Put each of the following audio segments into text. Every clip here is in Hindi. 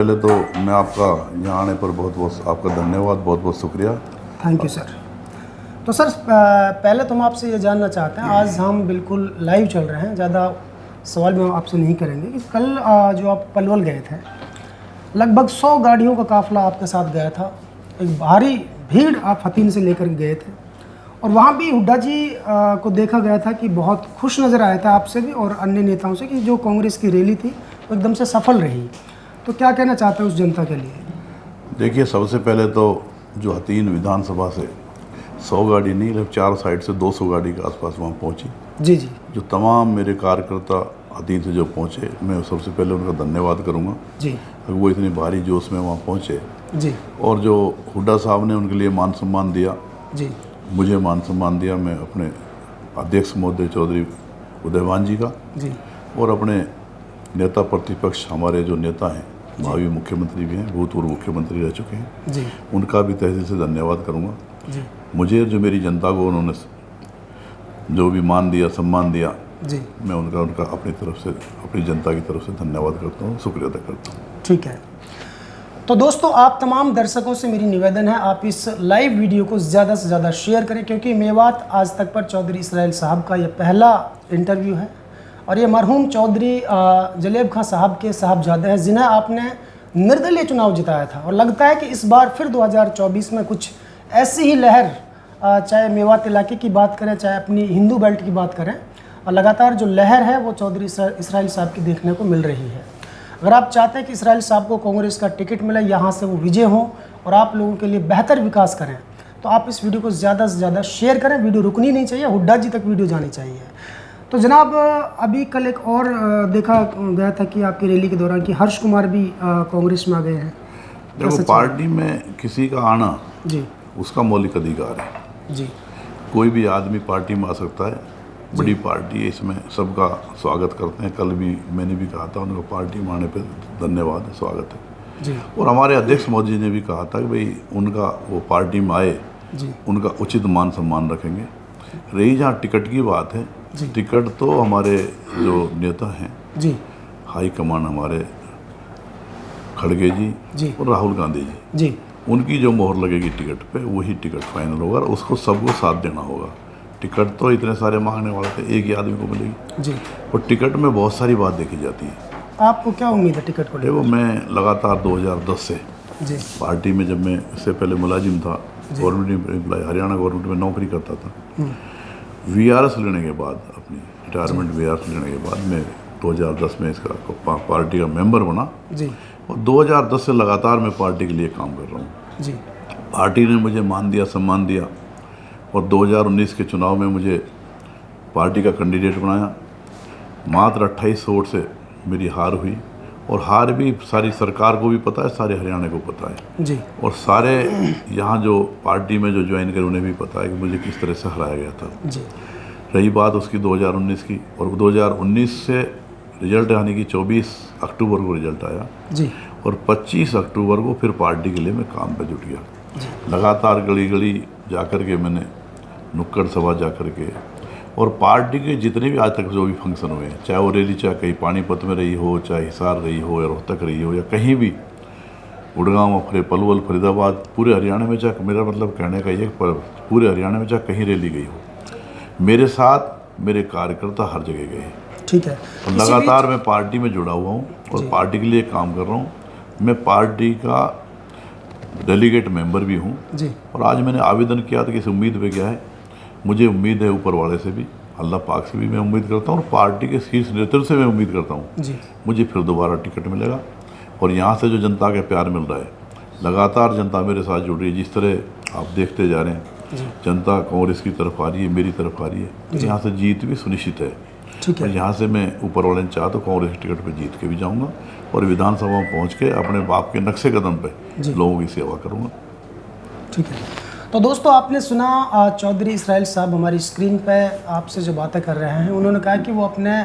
पहले तो मैं आपका यहाँ आने पर बहुत बहुत आपका धन्यवाद, बहुत बहुत शुक्रिया। Thank you sir. तो सर पहले तो हम आपसे ये जानना चाहते हैं, आज हम बिल्कुल लाइव चल रहे हैं, ज़्यादा सवाल में आपसे नहीं करेंगे कि कल जो आप पलवल गए थे, लगभग 100 गाड़ियों का काफ़िला आपके साथ गया था, एक भारी भीड़ आप हतीन से लेकर गए थे और वहाँ भी हुड्डा जी को देखा गया था कि बहुत खुश नज़र आया था आपसे भी और अन्य नेताओं से कि जो कांग्रेस की रैली थी वो एकदम से सफल रही। तो क्या कहना चाहते हैं उस जनता के लिए? देखिए, सबसे पहले तो जो हतीन विधानसभा से 100 गाड़ी नहीं, लगभग 4 साइड से 200 गाड़ी के आसपास वहाँ पहुँची। जी जी। जो तमाम मेरे कार्यकर्ता हतीन से जो पहुँचे, मैं सबसे पहले उनका धन्यवाद करूँगा जी। वो इतनी भारी जोश में वहाँ पहुँचे जी। और जो हुड्डा साहब ने उनके लिए मान सम्मान दिया, जी। मुझे मान सम्मान दिया, मैं अपने अध्यक्ष महोदय चौधरी उदयभान जी का जी। और अपने नेता प्रतिपक्ष हमारे जो नेता हैं, भावी मुख्यमंत्री भी हैं, भूतपूर्व मुख्यमंत्री रह चुके हैं, जी। उनका भी तहे दिल से धन्यवाद करूंगा। जी। मुझे जो मेरी जनता को उन्होंने जो भी मान दिया, सम्मान दिया, जी। मैं उनका अपनी तरफ से, अपनी जनता की तरफ से धन्यवाद करता हूँ, शुक्रिया अदा करता हूँ। ठीक है। तो दोस्तों, आप तमाम दर्शकों से मेरी निवेदन है, आप इस लाइव वीडियो को ज़्यादा से ज़्यादा शेयर करें, क्योंकि मेवात आज तक पर चौधरी इसराइल साहब का ये पहला इंटरव्यू है और ये मरहूम चौधरी जलेब खां साहब के साहबजादे हैं, जिन्हें आपने निर्दलीय चुनाव जिताया था और लगता है कि इस बार फिर 2024 में कुछ ऐसी ही लहर, चाहे मेवात इलाके की बात करें, चाहे अपनी हिंदू बेल्ट की बात करें, और लगातार जो लहर है वो चौधरी इसराइल साहब की देखने को मिल रही है। अगर आप चाहते हैं कि इसराइल साहब को कांग्रेस का टिकट मिले, यहाँ से वो विजय हों और आप लोगों के लिए बेहतर विकास करें, तो आप इस वीडियो को ज़्यादा से ज़्यादा शेयर करें। वीडियो रुकनी नहीं चाहिए, हुड्डा जी तक वीडियो जानी चाहिए। तो जनाब, अभी कल एक और देखा गया था कि आपकी रैली के दौरान कि हर्ष कुमार भी कांग्रेस में आ गए हैं। देखो, पार्टी में किसी का आना जी उसका मौलिक अधिकार है। जी। कोई भी आदमी पार्टी में आ सकता है, बड़ी पार्टी है, इसमें सबका स्वागत करते हैं। कल भी मैंने भी कहा था, उनका पार्टी में आने पर धन्यवाद है, स्वागत है जी। और हमारे अध्यक्ष मोदी जी ने भी कहा था कि भाई उनका वो पार्टी में आए जी। उनका उचित मान सम्मान रखेंगे। रही जहाँ टिकट की बात है, टिकट तो हमारे जो नेता हैं जी, हाई कमान, हमारे खड़गे जी और राहुल गांधी जी, उनकी जो मोहर लगेगी टिकट पे, वही टिकट फाइनल होगा और उसको सबको साथ देना होगा। टिकट तो इतने सारे मांगने वाले थे, एक ही आदमी को मिलेगी जी। और टिकट में बहुत सारी बात देखी जाती है। आपको क्या उम्मीद है टिकट को लेकर? देखो, मैं लगातार 2010 से जी पार्टी में, जब मैं इससे पहले मुलाजिम था, गवर्नमेंट एम्प्लॉय, हरियाणा गवर्नमेंट में नौकरी करता था, वीआरएस लेने के बाद, अपनी रिटायरमेंट वीआरएस लेने के बाद मैं 2010 में इसका पार्टी का मेंबर बना जी। और 2010 से लगातार मैं पार्टी के लिए काम कर रहा हूँ जी। पार्टी ने मुझे मान दिया, सम्मान दिया और 2019 के चुनाव में मुझे पार्टी का कैंडिडेट बनाया। मात्र 28 वोट से मेरी हार हुई और हार भी सारी सरकार को भी पता है, सारे हरियाणा को पता है जी। और सारे यहाँ जो पार्टी में जो ज्वाइन करे उन्हें भी पता है कि मुझे किस तरह से हराया गया था। जी। रही बात उसकी 2019 की, और 2019 से रिजल्ट आने की 24 अक्टूबर को रिजल्ट आया जी। और 25 अक्टूबर को फिर पार्टी के लिए मैं काम पे जुट गया। लगातार गली गली जा कर के मैंने, नुक्कड़ सभा जा कर के, और पार्टी के जितने भी आज तक जो भी फंक्शन हुए हैं, चाहे वो रैली चाहे कहीं पानीपत में रही हो, चाहे हिसार रही हो या रोहतक रही हो या कहीं भी, गुड़गांव, पलवल, फरीदाबाद, पूरे हरियाणा में चाहे, मेरा मतलब कहने का ये, पूरे हरियाणा में चाहे कहीं रैली गई हो, मेरे साथ मेरे कार्यकर्ता हर जगह गए हैं। ठीक है। तो लगातार मैं पार्टी में जुड़ा हुआ हूँ और पार्टी के लिए काम कर रहा हूँ। मैं पार्टी का डेलीगेट मेंबर भी हूँ जी। और आज मैंने आवेदन किया था कि इस उम्मीद पे क्या है, मुझे उम्मीद है ऊपर वाले से भी, अल्लाह पाक से भी मैं उम्मीद करता हूँ और पार्टी के शीर्ष नेतृत्व से मैं उम्मीद करता हूँ जी, मुझे फिर दोबारा टिकट मिलेगा। और यहाँ से जो जनता का प्यार मिल रहा है, लगातार जनता मेरे साथ जुड़ रही है, जिस तरह आप देखते जा रहे हैं, जनता कांग्रेस की तरफ आ रही है, मेरी तरफ आ रही है, तो यहाँ से जीत भी सुनिश्चित है। ठीक और है। यहाँ से मैं ऊपर वाले ने चाहा तो कांग्रेस टिकट पे जीत के भी जाऊँगा और विधानसभा में पहुँच के अपने बाप के नक्शे कदम पे लोगों की सेवा करूँगा। ठीक है। तो दोस्तों, आपने सुना चौधरी इसराइल साहब हमारी स्क्रीन पे आपसे जो बातें कर रहे हैं। उन्होंने कहा कि वो अपने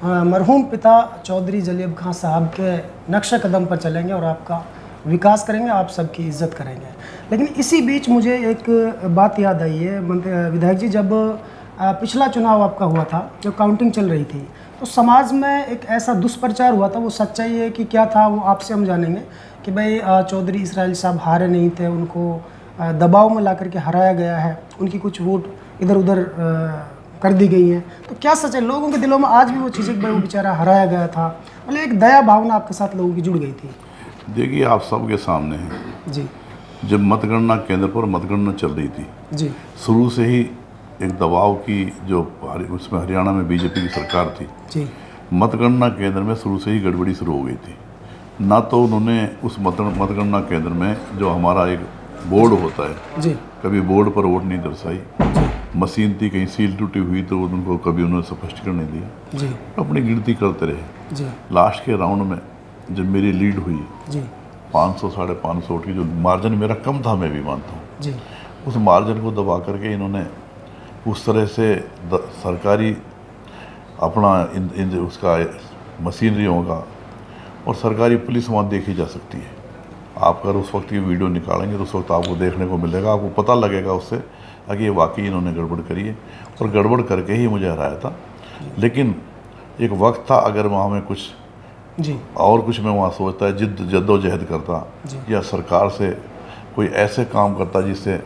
मरहूम पिता चौधरी जलेब खां साहब के नक्शे कदम पर चलेंगे और आपका विकास करेंगे, आप सबकी इज्जत करेंगे। लेकिन इसी बीच मुझे एक बात याद आई है विधायक जी, जब पिछला चुनाव आपका हुआ था, जब काउंटिंग चल रही थी, तो तो समाज में एक ऐसा दुष्प्रचार हुआ था, वो सच्चाई है कि क्या था वो आपसे हम जानेंगे कि भाई चौधरी इसराइल साहब हारे नहीं थे, उनको दबाव में ला करके हराया गया है, उनकी कुछ वोट इधर उधर कर दी गई हैं। तो क्या सच है, लोगों के दिलों में आज भी वो चीज़ है कि भाई वो बेचारा हराया गया था, मतलब एक दया भावना आपके साथ लोगों की जुड़ गई थी? देखिए, आप सबके सामने हैं, जी जब मतगणना केंद्र पर मतगणना चल रही थी, जी शुरू से ही एक दबाव की जो उसमें हरियाणा में बीजेपी की सरकार थी, जी मतगणना केंद्र में शुरू से ही गड़बड़ी शुरू हो गई थी। ना तो उन्होंने उस मतगणना केंद्र में जो हमारा एक बोर्ड होता है, जी कभी बोर्ड पर वोट नहीं दर्शाई, मशीन थी कहीं सील टूटी हुई तो उनको कभी उन्होंने स्पष्टीकरण नहीं दिया, जी अपनी गिनती करते रहे। जी लास्ट के राउंड में जब मेरी लीड हुई जी 500 550 वोट की, जो मार्जिन मेरा कम था मैं भी मानता हूँ, जी उस मार्जिन को दबा करके इन्होंने उस तरह से सरकारी अपना उसका मशीनरियों का और सरकारी पुलिस वहाँ देखी जा सकती है। आप अगर उस वक्त की वीडियो निकालेंगे तो उस वक्त आपको देखने को मिलेगा, आपको पता लगेगा उससे कि ये वाकई इन्होंने गड़बड़ करी है और गड़बड़ करके ही मुझे हराया था। लेकिन एक वक्त था, अगर वहाँ में कुछ जी और कुछ मैं वहाँ सोचता है जद्दोजहद करता या सरकार से कोई ऐसे काम करता जिससे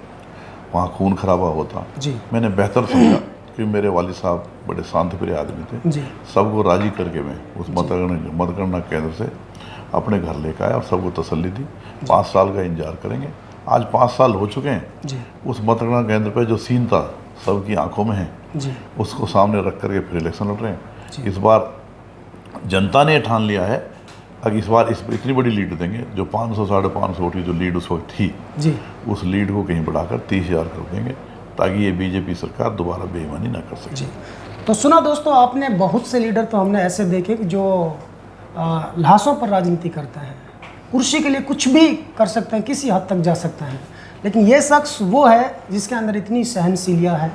वहाँ खून खराबा होता, जी मैंने बेहतर समझा कि मेरे वालिद साहब बड़े शांत प्रिय आदमी थे। जी सबको राजी करके मैं उस मतगणना केंद्र से अपने घर लेकर आया और सबको तसल्ली दी। 5 साल का इंतजार करेंगे। आज 5 साल हो चुके हैं। जी उस मतगणना केंद्र पर जो सीन था सबकी आंखों में है, जी उसको सामने रख करके फिर इलेक्शन लड़ रहे हैं। इस बार जनता ने ठान लिया है कि इस बार इतनी बड़ी लीड देंगे, जो 500 550 वोट की जो लीड उस वक्त थी, जी उस लीड को कहीं बढ़ाकर 30,000 कर देंगे, ताकि ये बीजेपी सरकार दोबारा बेईमानी ना कर सके। जी तो सुना दोस्तों, आपने बहुत से लीडर तो हमने ऐसे देखे कि जो लाशों पर राजनीति करते हैं, कुर्सी के लिए कुछ भी कर सकते हैं, किसी हद तक जा सकते हैं, लेकिन ये शख्स वो है जिसके अंदर इतनी सहनशीलता है,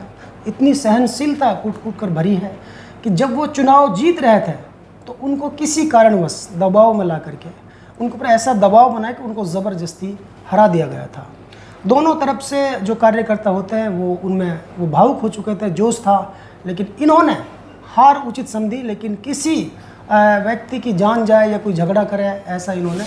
इतनी सहनशीलता कूट कूट कर भरी है कि जब वो चुनाव जीत रहे थे तो उनको किसी कारणवश दबाव में ला करके उनको पर ऐसा दबाव बनाया कि उनको ज़बरदस्ती हरा दिया गया था। दोनों तरफ से जो कार्यकर्ता होते हैं वो उनमें वो भावुक हो चुके थे, जोश था, लेकिन इन्होंने हार उचित समझी। लेकिन किसी व्यक्ति की जान जाए या कोई झगड़ा करे, ऐसा इन्होंने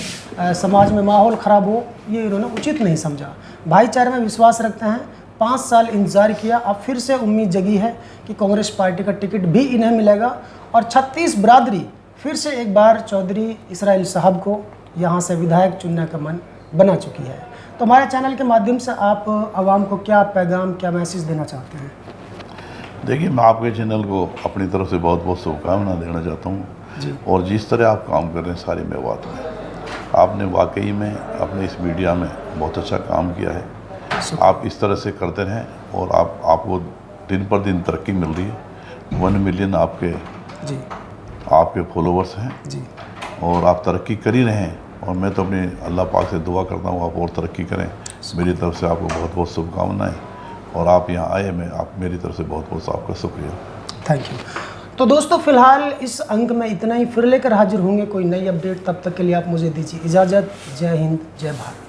समाज में माहौल ख़राब हो, ये इन्होंने उचित नहीं समझा। भाईचारे में विश्वास रखते हैं। 5 साल इंतज़ार किया, अब फिर से उम्मीद जगी है कि कांग्रेस पार्टी का टिकट भी इन्हें मिलेगा और 36 बिरादरी फिर से एक बार चौधरी इसराइल साहब को यहाँ से विधायक चुनने का मन बना चुकी है। तो हमारे चैनल के माध्यम से आप आवाम को क्या पैगाम, क्या मैसेज देना चाहते हैं? देखिए, मैं आपके चैनल को अपनी तरफ से बहुत बहुत शुभकामनाएं देना चाहता हूँ। और जिस तरह आप काम कर रहे हैं सारे मेवात में, आपने वाकई में अपने इस मीडिया में बहुत अच्छा काम किया है। आप इस तरह से करते रहें और आपको दिन पर दिन तरक्की मिल रही है। 1 मिलियन आपके फॉलोवर्स हैं जी और आप तरक्की कर ही रहें। और मैं तो अपनी अल्लाह पाक से दुआ करता हूँ आप और तरक्की करें। मेरी तरफ से आपको बहुत बहुत शुभकामनाएं। और आप यहाँ आए, आप मेरी तरफ से बहुत बहुत आपका शुक्रिया। Thank you. तो दोस्तों, फिलहाल इस अंक में इतना ही। फिर लेकर हाजिर होंगे कोई नई अपडेट। तब तक के लिए आप मुझे दीजिए इजाज़त। जय हिंद, जय भारत।